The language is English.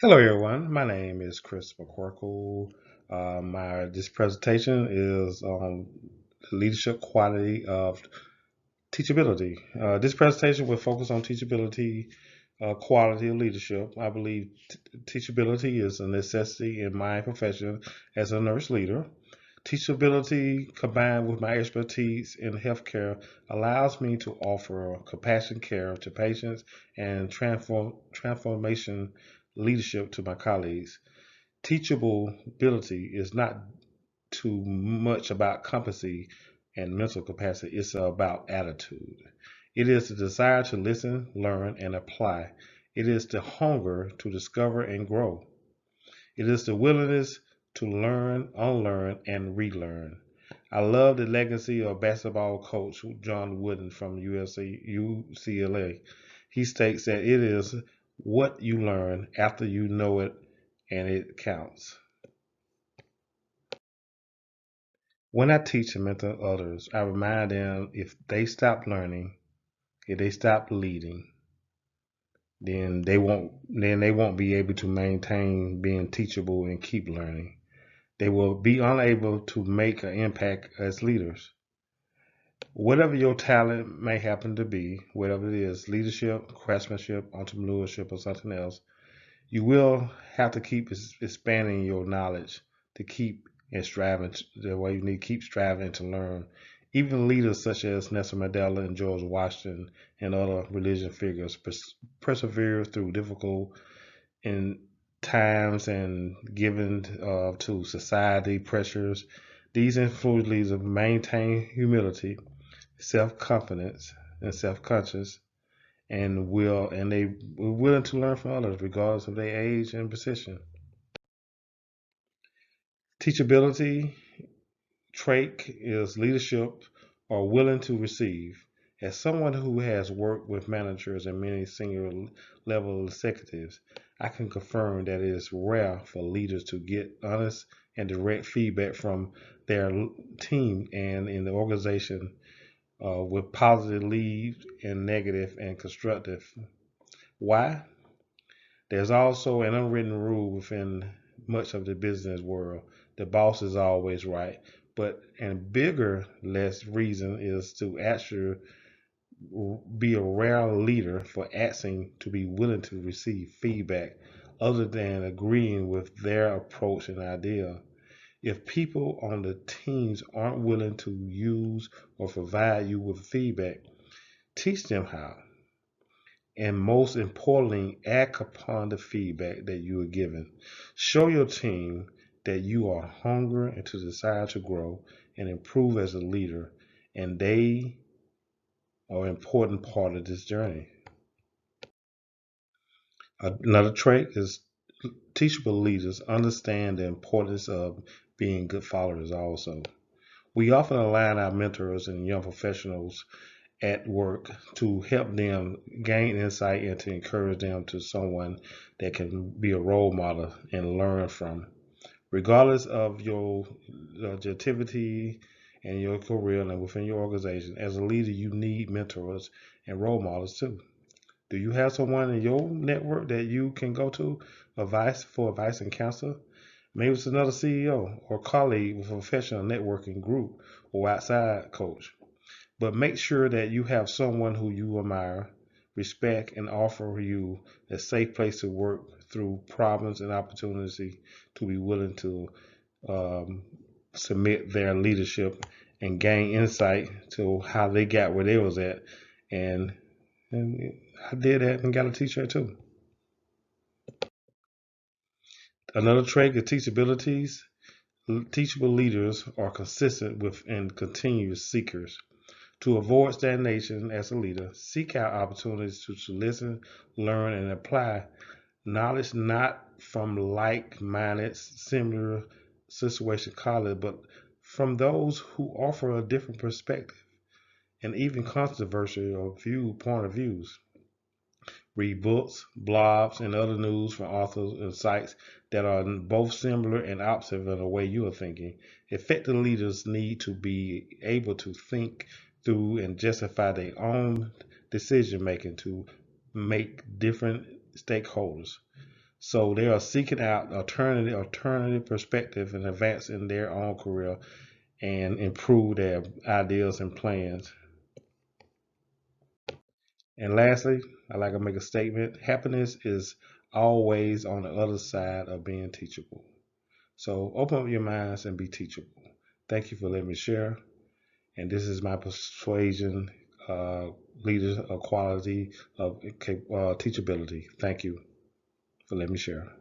Hello, everyone. My name is Chris McCorkle. This presentation is on the leadership quality of teachability. This presentation will focus on teachability, quality of leadership. I believe teachability is a necessity in my profession as a nurse leader. Teachability combined with my expertise in healthcare allows me to offer compassionate care to patients and transformation leadership to my colleagues. Teachability is not too much about competency and mental capacity, it's about attitude. It is the desire to listen, learn, and apply. It is the hunger to discover and grow. It is the willingness to learn, unlearn, and relearn. I love the legacy of basketball coach John Wooden from UCLA. He states that it is what you learn after you know it, and it counts. When I teach and mentor others, I remind them if they stop learning, if they stop leading, then they won't be able to maintain being teachable and keep learning. They will be unable to make an impact as leaders. Whatever your talent may happen to be, whatever it is, leadership, craftsmanship, entrepreneurship, or something else, you will have to keep expanding your knowledge to keep and striving. The way you need to keep striving to learn. Even leaders such as Nelson Mandela and George Washington and other religious figures persevere through difficult in times and given to society pressures. These influence leaders maintain humility, self-confidence, and self-conscious, and they were willing to learn from others regardless of their age and position. Teachability trait is leadership or willing to receive. As someone who has worked with managers and many senior level executives, I can confirm that it is rare for leaders to get honest and direct feedback from their team and in the organization with positive leads and negative and constructive. Why? There's also an unwritten rule within much of the business world. The boss is always right. But a bigger, less reason is to actually be a rare leader for asking to be willing to receive feedback other than agreeing with their approach and idea. If people on the teams aren't willing to use or provide you with feedback, teach them how. And most importantly, act upon the feedback that you are given. Show your team that you are hungry and to desire to grow and improve as a leader, and they are an important part of this journey. Another trait is teachable leaders understand the importance of being good followers also. We often align our mentors and young professionals at work to help them gain insight and to encourage them to someone that can be a role model and learn from. Regardless of your activity and your career and within your organization, as a leader, you need mentors and role models too. Do you have someone in your network that you can go to advice and counsel? Maybe it's another CEO or colleague with a professional networking group or outside coach. But make sure that you have someone who you admire, respect, and offer you a safe place to work through problems and opportunity to be willing to um, submit their leadership and gain insight to how they got where they was at. And, and I did that and got a t-shirt too. Another trait is teachabilities. Teachable leaders are consistent with and continuous seekers. To avoid stagnation as a leader, seek out opportunities to listen, learn, and apply knowledge not from like minded, similar situation colleagues, but from those who offer a different perspective and even controversial point of views. Read books, blogs, and other news from authors and sites that are both similar and opposite in the way you are thinking. Effective leaders need to be able to think through and justify their own decision making to make different stakeholders. So they are seeking out alternative perspective and advance in their own career and improve their ideas and plans. And lastly, I like to make a statement. Happiness is always on the other side of being teachable. So open up your minds and be teachable. Thank you for letting me share. And this is my persuasion, leaders of quality of teachability. Thank you for letting me share.